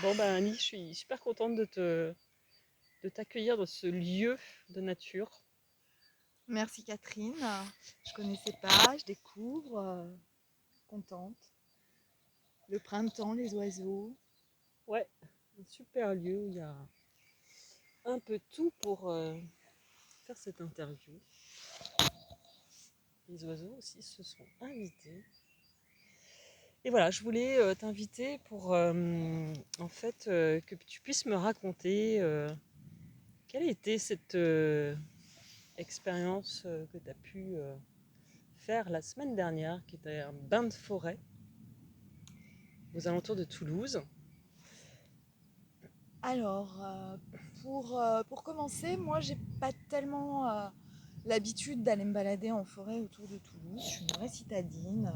Bon ben Annie, je suis super contente de t'accueillir dans ce lieu de nature. Merci Catherine. Je connaissais pas, je découvre, contente. Le printemps, les oiseaux. Ouais, un super lieu où il y a un peu tout pour faire cette interview. Les oiseaux aussi se sont invités. Et voilà, je voulais t'inviter pour en fait que tu puisses me raconter quelle a été cette expérience que tu as pu faire la semaine dernière, qui était un bain de forêt aux alentours de Toulouse. Alors, pour commencer, moi j'ai pas tellement l'habitude d'aller me balader en forêt autour de Toulouse. Je suis une vraie citadine.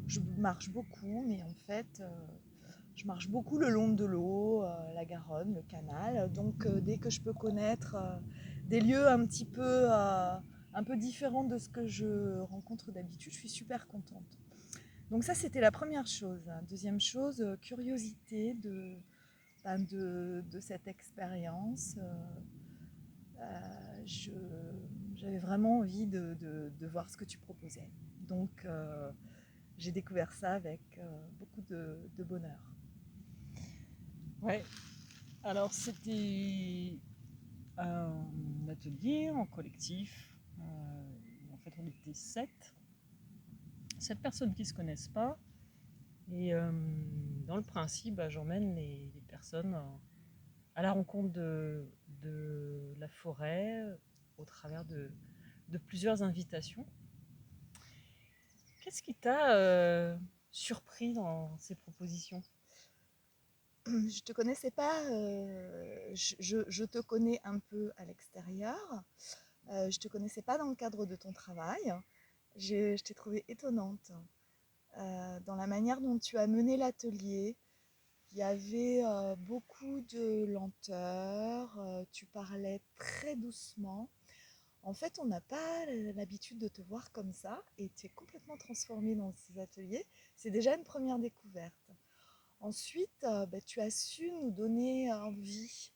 Je marche beaucoup, mais en fait, je marche beaucoup le long de l'eau, la Garonne, le canal. Donc, dès que je peux connaître des lieux un peu différents de ce que je rencontre d'habitude, je suis super contente. Donc ça, c'était la première chose. Deuxième chose, curiosité de cette expérience. Je- J'avais vraiment envie de voir ce que tu proposais. Donc j'ai découvert ça avec beaucoup de bonheur. Ouais, alors c'était un atelier en collectif. En fait, on était sept personnes qui ne se connaissent pas. Et dans le principe, bah, j'emmène les personnes à la rencontre de la forêt au travers de plusieurs invitations. Qu'est-ce qui t'a surpris dans ces propositions? Je te connaissais pas, je te connais un peu à l'extérieur. Je te connaissais pas dans le cadre de ton travail. Je t'ai trouvée étonnante dans la manière dont tu as mené l'atelier. Il y avait beaucoup de lenteur, tu parlais très doucement. En fait, on n'a pas l'habitude de te voir comme ça et tu es complètement transformée dans ces ateliers. C'est déjà une première découverte. Ensuite, tu as su nous donner envie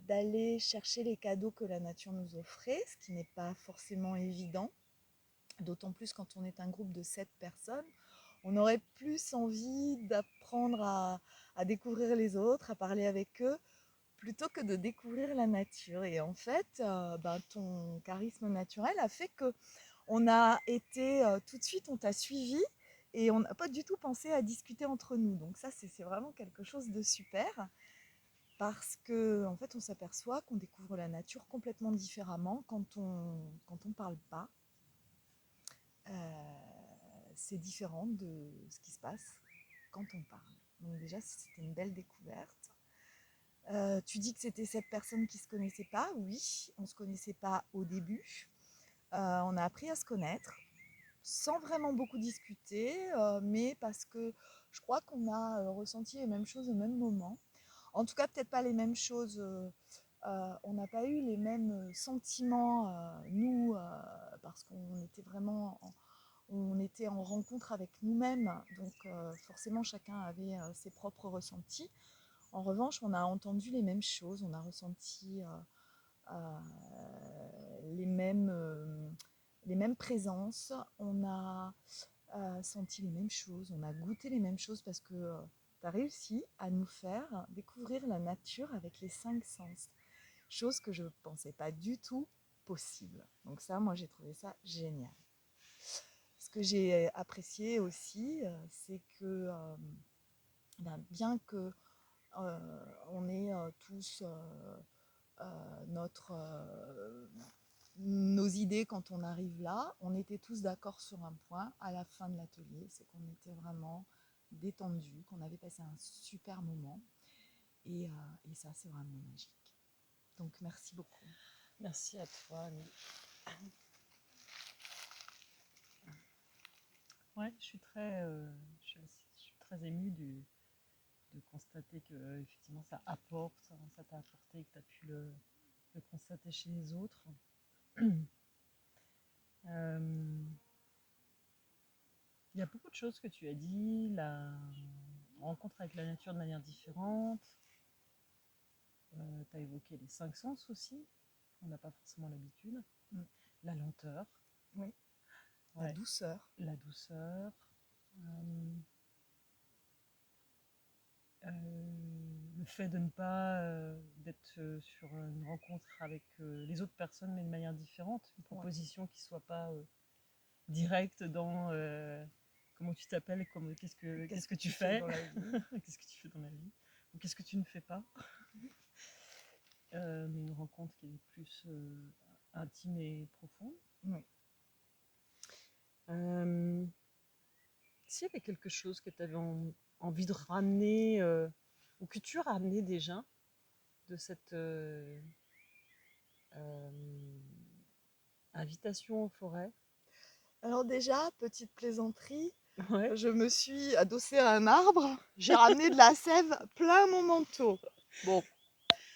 d'aller chercher les cadeaux que la nature nous offrait, ce qui n'est pas forcément évident, d'autant plus quand on est un groupe de 7 personnes. On aurait plus envie d'apprendre à découvrir les autres, à parler avec eux, plutôt que de découvrir la nature. Et en fait, ton charisme naturel a fait que on a été tout de suite, on t'a suivi et on n'a pas du tout pensé à discuter entre nous. Donc ça, c'est vraiment quelque chose de super parce que en fait, on s'aperçoit qu'on découvre la nature complètement différemment quand on parle pas. C'est différent de ce qui se passe quand on parle. Donc déjà, c'était une belle découverte. Tu dis que c'était cette personne qui ne se connaissait pas. Oui, on ne se connaissait pas au début. On a appris à se connaître sans vraiment beaucoup discuter, mais parce que je crois qu'on a ressenti les mêmes choses au même moment. En tout cas, peut-être pas les mêmes choses. On n'a pas eu les mêmes sentiments, nous, parce qu'on était vraiment on était en rencontre avec nous-mêmes. Donc, forcément, chacun avait ses propres ressentis. En revanche, on a entendu les mêmes choses, on a ressenti les mêmes présences, on a senti les mêmes choses, on a goûté les mêmes choses parce que tu as réussi à nous faire découvrir la nature avec les 5 sens, chose que je ne pensais pas du tout possible. Donc ça, moi, j'ai trouvé ça génial. Ce que j'ai apprécié aussi, c'est que bien que on ait tous notre, nos idées quand on arrive là. On était tous d'accord sur un point à la fin de l'atelier, c'est qu'on était vraiment détendus, qu'on avait passé un super moment. Et ça, c'est vraiment magique. Donc, merci beaucoup. Merci à toi, Annie. Ouais, je suis très émue de constater que effectivement ça apporte, hein, ça t'a apporté, que tu as pu le constater chez les autres. Euh, Il y a beaucoup de choses que tu as dit là rencontre avec la nature de manière différente. Tu as évoqué les 5 sens aussi, on n'a pas forcément l'habitude. Mm. La lenteur. Oui. La Ouais. douceur. La douceur. Le fait de ne pas d'être sur une rencontre avec les autres personnes, mais de manière différente. Une proposition qui ne soit pas directe dans comment tu t'appelles, qu'est-ce que tu fais dans la vie. Qu'est-ce que tu fais dans la vie, ou qu'est-ce que tu ne fais pas. Mais une rencontre qui est plus intime et profonde. Oui. S'il y avait quelque chose que tu avais envie de ramener, ou que tu as ramené déjà de cette invitation en forêt. Alors déjà, petite plaisanterie, Ouais. je me suis adossée à un arbre, j'ai ramené de la sève plein mon manteau. Bon,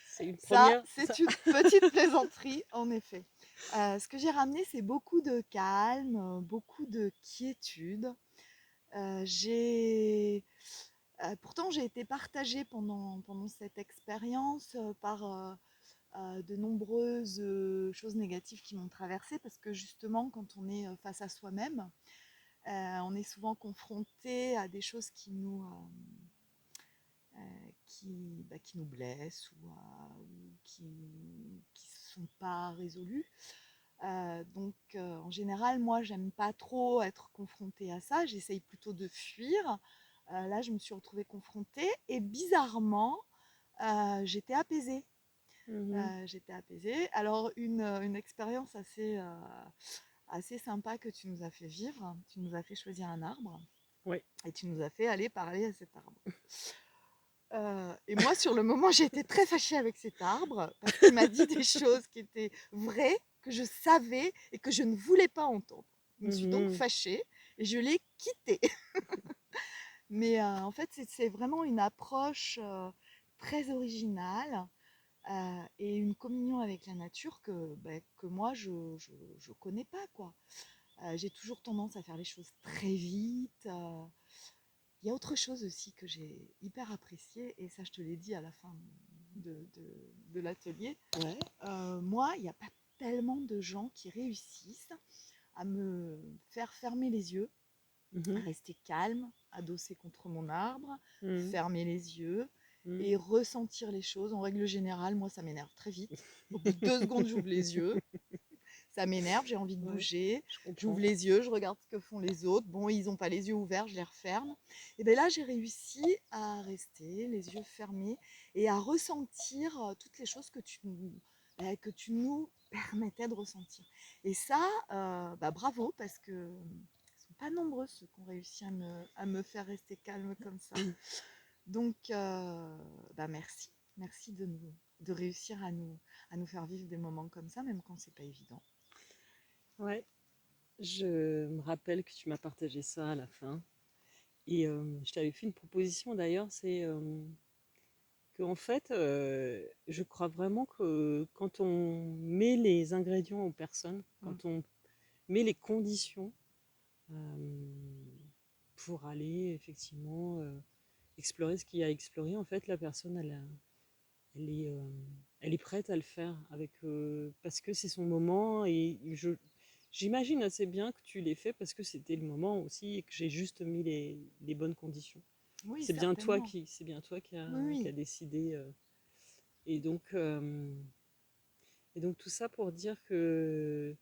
c'est une Ça, première. c'est une petite plaisanterie, en effet. Ce que j'ai ramené, c'est beaucoup de calme, beaucoup de quiétude. Pourtant, j'ai été partagée pendant cette expérience par de nombreuses choses négatives qui m'ont traversée, parce que justement, quand on est face à soi-même, on est souvent confronté à des choses qui nous blessent ou qui ne sont pas résolues. Donc, en général, moi, j'aime pas trop être confrontée à ça. J'essaye plutôt de fuir. Là, je me suis retrouvée confrontée et bizarrement, j'étais apaisée. J'étais apaisée. Alors, une expérience assez sympa que tu nous as fait vivre. Tu nous as fait choisir un arbre. Oui. Et tu nous as fait aller parler à cet arbre. Et moi, sur le moment, j'ai été très fâchée avec cet arbre parce qu'il m'a dit des choses qui étaient vraies, que je savais et que je ne voulais pas entendre. Je me suis donc fâchée et je l'ai quitté. Mais en fait, c'est vraiment une approche très originale et une communion avec la nature que moi, je ne connais pas, quoi. J'ai toujours tendance à faire les choses très vite. Il y a autre chose aussi que j'ai hyper apprécié, et ça je te l'ai dit à la fin de l'atelier. Ouais. Moi, il n'y a pas tellement de gens qui réussissent à me faire fermer les yeux, à rester calme, adossé contre mon arbre, fermer les yeux et ressentir les choses. En règle générale, moi ça m'énerve très vite. Au bout de 2 secondes, j'ouvre les yeux. Ça m'énerve, j'ai envie de bouger, j'ouvre les yeux, je regarde ce que font les autres. Bon, ils n'ont pas les yeux ouverts, je les referme. Et bien là, j'ai réussi à rester les yeux fermés et à ressentir toutes les choses que tu nous permettais de ressentir. Et ça, bravo, parce que ne sont pas nombreux ceux qui ont réussi à me faire rester calme comme ça. Donc, merci. Merci de réussir à nous faire vivre des moments comme ça, même quand c'est pas évident. Ouais, je me rappelle que tu m'as partagé ça à la fin. Et je t'avais fait une proposition d'ailleurs, c'est que en fait, je crois vraiment que quand on met les ingrédients aux personnes, quand on met les conditions pour aller effectivement explorer ce qu'il y a à explorer, en fait, la personne, elle est prête à le faire avec, parce que c'est son moment et j'imagine assez bien que tu l'aies fait parce que c'était le moment aussi et que j'ai juste mis les bonnes conditions. Oui, c'est bien toi qui a décidé. Et donc, tout ça pour dire que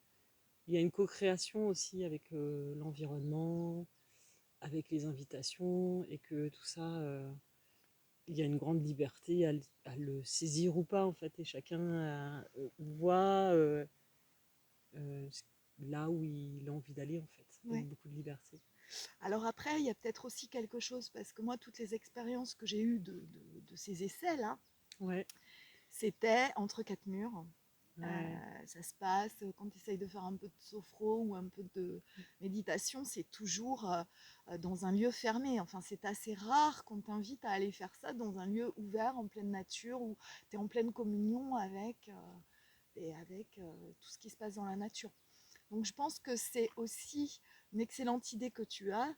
il y a une co-création aussi avec l'environnement, avec les invitations, et que tout ça, il y a une grande liberté à le saisir ou pas en fait, et chacun voit là où il a envie d'aller en fait, avec beaucoup de liberté. Alors après, il y a peut-être aussi quelque chose, parce que moi, toutes les expériences que j'ai eues de ces essais-là, c'était entre 4 murs. Ça se passe quand tu essayes de faire un peu de sophro ou un peu de méditation, c'est toujours dans un lieu fermé. Enfin, c'est assez rare qu'on t'invite à aller faire ça dans un lieu ouvert, en pleine nature, où tu es en pleine communion avec tout ce qui se passe dans la nature. Donc je pense que c'est aussi une excellente idée que tu as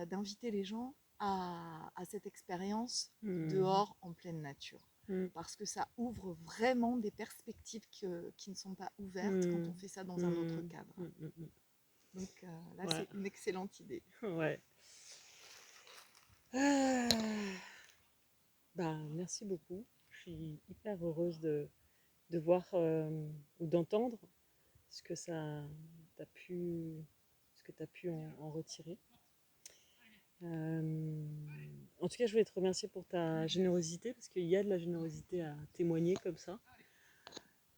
d'inviter les gens à cette expérience Mm. dehors en pleine nature. Mm. Parce que ça ouvre vraiment des perspectives qui ne sont pas ouvertes quand on fait ça dans un autre cadre. Donc là, Ouais. c'est une excellente idée. Ouais. Merci beaucoup. Je suis hyper heureuse de voir ou d'entendre ce que t'as pu, ce que tu as pu en retirer. En tout cas, je voulais te remercier pour ta générosité, parce qu'il y a de la générosité à témoigner comme ça.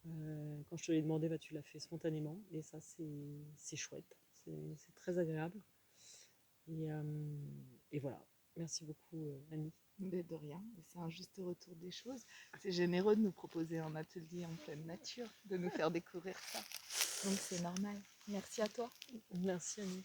Quand je te l'ai demandé, tu l'as fait spontanément, et ça, c'est chouette, c'est très agréable. Et voilà, merci beaucoup Annie. Mais de rien, c'est un juste retour des choses. C'est généreux de nous proposer un atelier en pleine nature, de nous faire découvrir ça. Donc c'est normal. Merci à toi. Merci Annie.